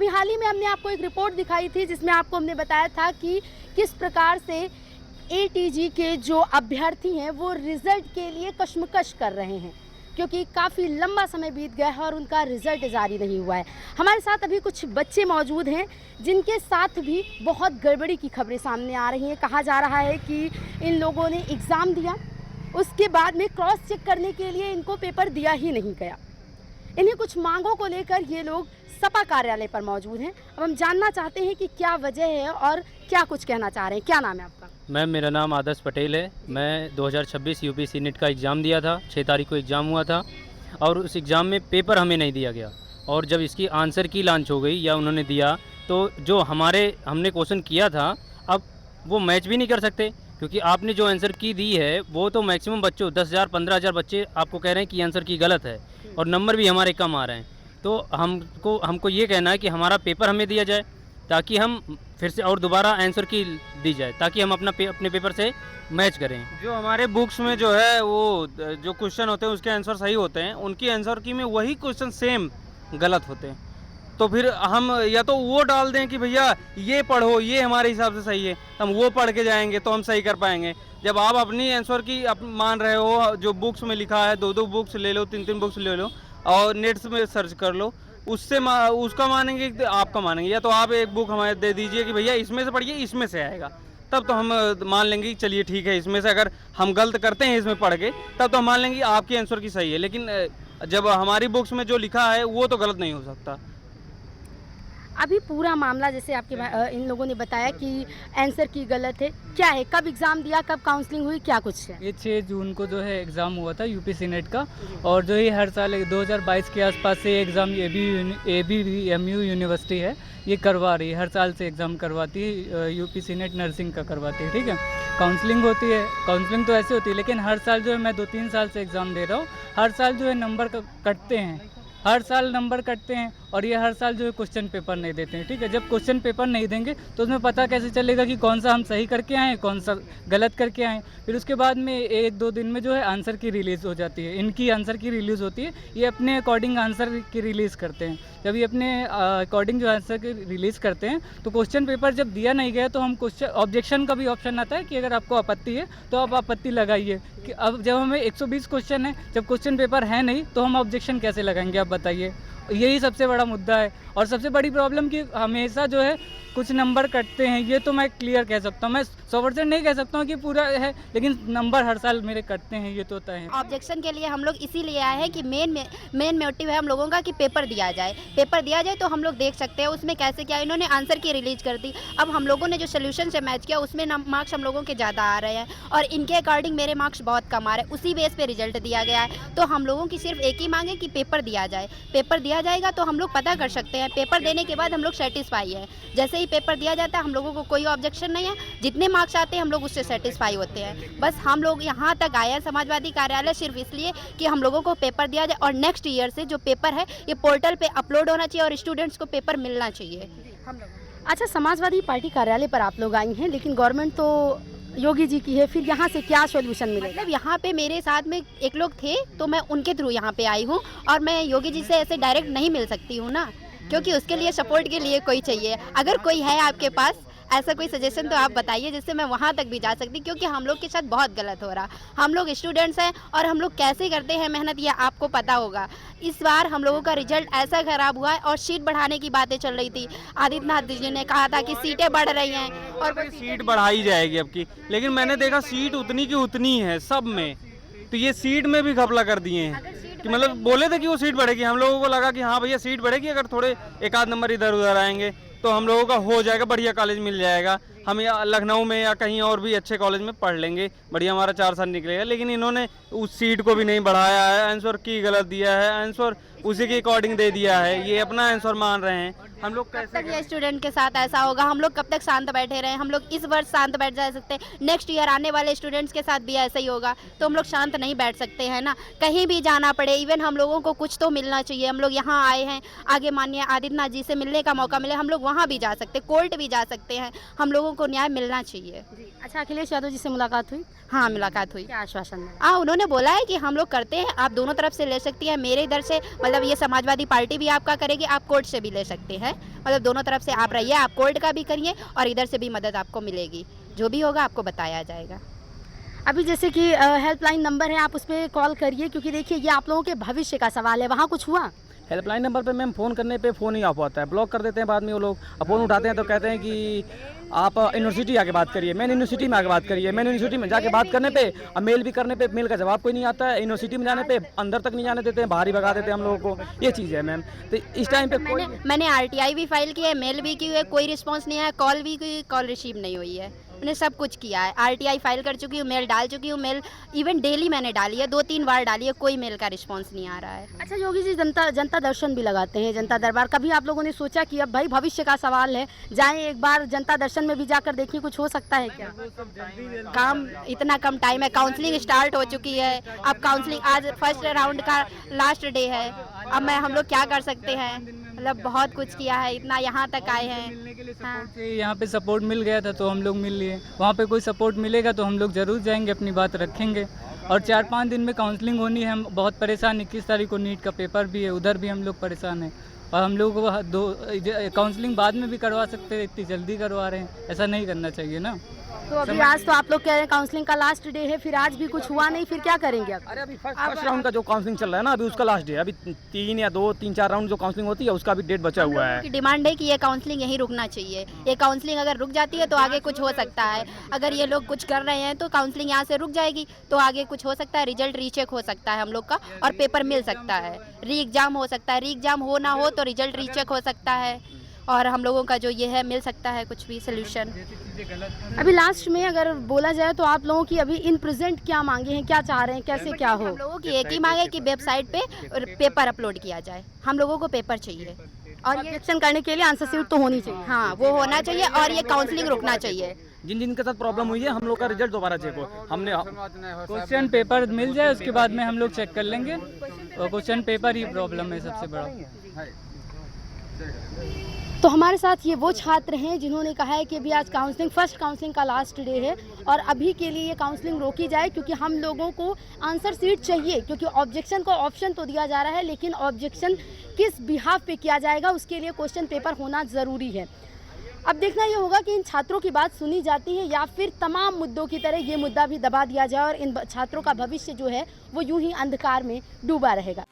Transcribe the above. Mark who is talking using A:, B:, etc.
A: अभी हाल ही में हमने आपको एक रिपोर्ट दिखाई थी जिसमें आपको हमने बताया था कि किस प्रकार से एटीजी के जो अभ्यर्थी हैं वो रिज़ल्ट के लिए कशमकश कर रहे हैं, क्योंकि काफ़ी लंबा समय बीत गया है और उनका रिज़ल्ट जारी नहीं हुआ है। हमारे साथ अभी कुछ बच्चे मौजूद हैं जिनके साथ भी बहुत गड़बड़ी की खबरें सामने आ रही हैं। कहा जा रहा है कि इन लोगों ने एग्ज़ाम दिया, उसके बाद में क्रॉस चेक करने के लिए इनको पेपर दिया ही नहीं गया। इन्हीं कुछ मांगों को लेकर ये लोग सपा कार्यालय पर मौजूद हैं। अब हम जानना चाहते हैं कि क्या वजह है और क्या कुछ कहना चाह रहे हैं। क्या नाम है आपका?
B: मैम, मेरा नाम आदर्श पटेल है। मैं 2026 यूपीएससी नेट का एग्ज़ाम दिया था। 6 तारीख को एग्ज़ाम हुआ था और उस एग्ज़ाम में पेपर हमें नहीं दिया गया। और जब इसकी आंसर की लॉन्च हो गई या उन्होंने दिया, तो जो हमने क्वेश्चन किया था, अब वो मैच भी नहीं कर सकते, क्योंकि आपने जो आंसर की दी है वो तो मैक्सिमम बच्चों 10,000 15,000 बच्चे आपको कह रहे हैं कि आंसर की गलत है और नंबर भी हमारे कम आ रहे हैं। तो हमको ये कहना है कि हमारा पेपर हमें दिया जाए, ताकि हम फिर से और दोबारा आंसर की दी जाए, ताकि हम अपने पेपर से मैच करें।
C: जो हमारे बुक्स में जो है वो जो क्वेश्चन होते हैं उसके आंसर सही होते हैं, उनकी आंसर की में वही क्वेश्चन सेम गलत होते हैं। तो फिर हम या तो वो डाल दें कि भैया ये पढ़ो, ये हमारे हिसाब से सही है, हम वो पढ़ के जाएंगे तो हम सही कर पाएंगे। जब आप अपनी आंसर की मान रहे हो, जो बुक्स में लिखा है 2-2 बुक्स ले लो, 3-3 बुक्स ले लो और नेट्स में सर्च कर लो, उससे उसका मानेंगे आपका मानेंगे। या तो आप एक बुक हमें दे दीजिए कि भैया इसमें से पढ़िए, इसमें से आएगा, तब तो हम मान लेंगे कि चलिए ठीक है, इसमें से अगर हम गलत करते हैं इसमें पढ़ के, तब तो हम मान लेंगे कि आपकी आंसर की सही है। लेकिन जब हमारी बुक्स में जो लिखा है वो तो गलत नहीं हो सकता।
A: अभी पूरा मामला जैसे आपके इन लोगों ने बताया कि आंसर की गलत है, क्या है, कब एग्ज़ाम दिया, कब काउंसलिंग हुई, क्या कुछ है?
D: ये 6 जून को जो है एग्ज़ाम हुआ था यूपीएससी नेट का, और जो ये हर साल 2022 के आसपास से ये एग्ज़ाम ABVMU यूनिवर्सिटी है, ये करवा रही है, हर साल से एग्ज़ाम करवाती है। यूपीएससी नेट नर्सिंग का करवाती है, ठीक है। काउंसलिंग होती है, काउंसलिंग तो ऐसे होती है, लेकिन हर साल जो है मैं 2-3 साल से एग्ज़ाम दे रहा हूँ, हर साल जो है नंबर कटते हैं, हर साल नंबर कटते हैं, और ये हर साल जो है क्वेश्चन पेपर नहीं देते हैं, ठीक है। जब क्वेश्चन पेपर नहीं देंगे तो उसमें पता कैसे चलेगा कि कौन सा हम सही करके आए, कौन सा गलत करके आए। फिर उसके बाद में 1-2 दिन में जो है आंसर की रिलीज़ हो जाती है, इनकी आंसर की रिलीज़ होती है, ये अपने अकॉर्डिंग आंसर की रिलीज़ करते हैं। जब ये अपने अकॉर्डिंग जो आंसर की रिलीज़ करते हैं, तो क्वेश्चन पेपर जब दिया नहीं गया तो हम क्वेश्चन ऑब्जेक्शन का भी ऑप्शन आता है कि अगर आपको आपत्ति है तो आप आपत्ति लगाइए। कि अब जब हमें 120 क्वेश्चन है, जब क्वेश्चन पेपर है नहीं, तो हम ऑब्जेक्शन कैसे लगाएंगे, आप बताइए। यही सबसे बड़ा मुद्दा है। और सबसे बड़ी प्रॉब्लम कि हमेशा जो है कुछ नंबर कटते हैं, ये तो मैं क्लियर कह सकता हूँ। मैं 100% नहीं कह सकता हूँ कि पूरा है, लेकिन नंबर हर साल मेरे कटते हैं, ये तो तय है।
E: ऑब्जेक्शन के लिए हम लोग इसीलिए आए हैं कि मेन मोटिव है हम लोगों का कि पेपर दिया जाए। पेपर दिया जाए तो हम लोग देख सकते हैं उसमें कैसे क्या इन्होंने आंसर की रिलीज कर दी। अब हम लोगों ने जो सोल्यूशन से मैच किया उसमें मार्क्स हम लोगों के ज़्यादा आ रहे हैं और इनके अकॉर्डिंग मेरे मार्क्स बहुत कम आ रहे हैं, उसी बेस पे रिजल्ट दिया गया है। तो हम लोगों की सिर्फ एक ही मांग है कि पेपर दिया जाए। पेपर दिया जाएगा तो हम लोग पता कर सकते हैं, पेपर देने के बाद हम लोग सेटिस्फाई है। जैसे ही पेपर दिया जाता है हम लोगों को कोई ऑब्जेक्शन नहीं है, जितने मार्क्स आते हैं हम लोग उससे सेटिस्फाई होते हैं। बस हम लोग यहाँ तक आए हैं समाजवादी कार्यालय सिर्फ इसलिए कि हम लोगों को पेपर दिया जाए और नेक्स्ट ईयर से जो पेपर है ये पोर्टल पे अपलोड होना चाहिए और स्टूडेंट्स को पेपर मिलना चाहिए।
A: अच्छा, समाजवादी पार्टी कार्यालय पर आप लोग आई हैं, लेकिन गवर्नमेंट तो योगी जी की है, फिर यहाँ से क्या सॉल्यूशन मिलेगा?
E: मतलब यहाँ पे मेरे साथ में एक लोग थे तो मैं उनके थ्रू यहाँ पे आई हूँ और मैं योगी जी से ऐसे डायरेक्ट नहीं मिल सकती हूँ ना, क्योंकि उसके लिए सपोर्ट के लिए कोई चाहिए। अगर कोई है आपके पास ऐसा कोई सजेशन तो आप बताइए जिससे मैं वहाँ तक भी जा सकती, क्योंकि हम लोग के साथ बहुत गलत हो रहा। हम लोग स्टूडेंट्स हैं और हम लोग कैसे करते हैं मेहनत ये आपको पता होगा। इस बार हम लोगों का रिजल्ट ऐसा खराब हुआ है और सीट बढ़ाने की बातें चल रही थी। आदित्यनाथ जी ने कहा था कि सीटें बढ़ रही हैं और
C: सीट बढ़ाई जाएगी अब की, लेकिन मैंने देखा सीट उतनी की उतनी है सब में। तो ये सीट में भी घपला कर दिए हैं कि मतलब बोले थे कि वो सीट बढ़ेगी, हम लोगों को लगा कि हाँ भैया सीट बढ़ेगी, अगर थोड़े एक आध नंबर इधर उधर आएंगे तो हम लोगों का हो जाएगा, बढ़िया कॉलेज मिल जाएगा, हम या लखनऊ में या कहीं और भी अच्छे कॉलेज में पढ़ लेंगे, बढ़िया हमारा 4 साल निकलेगा। लेकिन इन्होंने उस सीट को भी नहीं बढ़ाया है, आंसर की गलत दिया है, आंसर उसी के अकॉर्डिंग दे दिया है, ये अपना आंसर मान रहे हैं। हम लोग
E: कब तक ये स्टूडेंट के साथ ऐसा होगा? हम लोग कब तक शांत बैठे रहे? हम लोग इस वर्ष शांत बैठ जा सकते हैं, नेक्स्ट ईयर आने वाले स्टूडेंट्स के साथ भी ऐसा ही होगा, तो हम लोग शांत नहीं बैठ सकते हैं ना। कहीं भी जाना पड़े, इवन हम लोगों को कुछ तो मिलना चाहिए। हम लोग यहाँ आए हैं, आगे माननीय आदित्यनाथ जी से मिलने का मौका मिले, हम लोग वहाँ भी जा सकते, कोर्ट भी जा सकते हैं, हम लोगों को न्याय मिलना चाहिए।
A: अच्छा, अखिलेश यादव जी से मुलाकात हुई?
E: हाँ, मुलाकात हुई।
A: क्या आश्वासन मिला?
E: हाँ, उन्होंने बोला है कि हम लोग करते हैं, आप दोनों तरफ से ले सकती हैं। मेरे इधर से मतलब ये समाजवादी पार्टी भी आपका करेगी, आप कोर्ट से भी ले सकते हैं। है, मतलब दोनों तरफ से आप रहिए, आप कोर्ट का भी करिए और इधर से भी मदद आपको मिलेगी, जो भी होगा आपको बताया जाएगा।
A: अभी जैसे कि हेल्पलाइन नंबर है, आप उस पर कॉल करिए, क्योंकि देखिए ये आप लोगों के भविष्य का सवाल है। वहाँ कुछ हुआ?
F: हेल्पलाइन नंबर पे मैम फ़ोन करने पे फ़ोन नहीं आ पाता है, ब्लॉक कर देते हैं बाद में वो लोग। अब फ़ोन उठाते हैं तो कहते हैं कि आप यूनिवर्सिटी आके बात करिए, मैंने यूनिवर्सिटी में आके बात करिए, मैंने यूनिवर्सिटी में जाके बात करने पे अब मेल भी करने पे मेल का जवाब कोई नहीं आता है, यूनिवर्सिटी में जाने पे अंदर तक नहीं जाने देते हैं, बाहर ही भगा देते हैं हम लोगों को। ये चीज़ है मैम। तो इस टाइम पे कोई
E: मैंने आरटीआई भी फाइल की है, मेल भी की है, कोई रिस्पांस नहीं आया, कॉल भी की, कॉल रिसीव नहीं हुई है। मैंने सब कुछ किया है, आरटीआई फाइल कर चुकी हूँ, मेल डाल चुकी हूँ, मेल इवन डेली मैंने डाली है, 2-3 बार डाली है, कोई मेल का रिस्पांस नहीं आ रहा है।
A: अच्छा योगी जी, जनता दर्शन भी लगाते हैं, जनता दरबार, कभी आप लोगों ने सोचा कि अब भाई भविष्य का सवाल है, जाएं एक बार जनता दर्शन में भी जाकर देखिए कुछ हो सकता है क्या?
E: काम इतना कम टाइम है, काउंसलिंग स्टार्ट हो चुकी है, अब काउंसलिंग आज फर्स्ट राउंड का लास्ट डे है, अब हम लोग क्या कर सकते हैं, मतलब बहुत कुछ किया है, इतना यहाँ तक आए हैं। हाँ।
D: यहाँ पे सपोर्ट मिल गया था तो हम लोग मिल लिए, वहाँ पे कोई सपोर्ट मिलेगा तो हम लोग ज़रूर जाएंगे, अपनी बात रखेंगे। और 4-5 दिन में काउंसलिंग होनी है, हम बहुत परेशान। 21 तारीख को नीट का पेपर भी है, उधर भी हम लोग परेशान हैं। और हम लोग काउंसलिंग बाद में भी करवा सकते हैं, इतनी जल्दी करवा रहे हैं, ऐसा नहीं करना चाहिए ना।
A: तो अभी आज तो आप लोग कह रहे हैं काउंसलिंग का लास्ट डे है, फिर आज भी कुछ हुआ नहीं, फिर क्या करेंगे अब?
F: अरे अभी फर्स्ट राउंड का जो काउंसलिंग चल रहा है ना, अभी उसका लास्ट डे है। अभी 3-4 राउंड जो काउंसलिंग होती है उसका भी डेट बचा हुआ है।
E: की डिमांड है कि ये काउंसलिंग यहीं रुकना चाहिए, ये काउंसलिंग अगर रुक जाती है तो आगे कुछ हो सकता है। अगर ये लोग कुछ कर रहे हैं तो काउंसलिंग यहाँ से रुक जाएगी तो आगे कुछ हो सकता है, रिजल्ट रीचेक हो सकता है हम लोग का और पेपर मिल सकता है, री एग्ज़ाम हो सकता है, री एग्ज़ाम हो ना हो तो रिजल्ट रीचेक हो सकता है और हम लोगों का जो ये है मिल सकता है कुछ भी सोल्यूशन।
A: अभी लास्ट में अगर बोला जाए तो आप लोगों की अभी इन प्रेजेंट क्या मांगे हैं, क्या चाह रहे हैं, कैसे क्या हो?
E: हम लोगों की एक ही मांग है कि वेबसाइट पे पेपर अपलोड किया जाए, हम लोगों को पेपर चाहिए और ये
A: ऑब्जेक्शन करने के लिए आंसर शीट तो होनी चाहिए।
E: हाँ वो होना चाहिए और ये काउंसलिंग रुकना चाहिए।
F: जिन जिन के साथ प्रॉब्लम हुई है हम लोग का रिजल्ट दोबारा चेक हो। हमने
D: क्वेश्चन पेपर मिल जाए उसके बाद में हम लोग चेक कर लेंगे, और क्वेश्चन पेपर ही प्रॉब्लम है सबसे बड़ा।
A: तो हमारे साथ ये वो छात्र हैं जिन्होंने कहा है कि अभी आज फर्स्ट काउंसलिंग का लास्ट डे है और अभी के लिए ये काउंसलिंग रोकी जाए क्योंकि हम लोगों को आंसर शीट चाहिए, क्योंकि ऑब्जेक्शन का ऑप्शन तो दिया जा रहा है लेकिन ऑब्जेक्शन किस बिहाफ पे किया जाएगा उसके लिए क्वेश्चन पेपर होना ज़रूरी है। अब देखना ये होगा कि इन छात्रों की बात सुनी जाती है या फिर तमाम मुद्दों की तरह ये मुद्दा भी दबा दिया जाए और इन छात्रों का भविष्य जो है वो यूं ही अंधकार में डूबा रहेगा।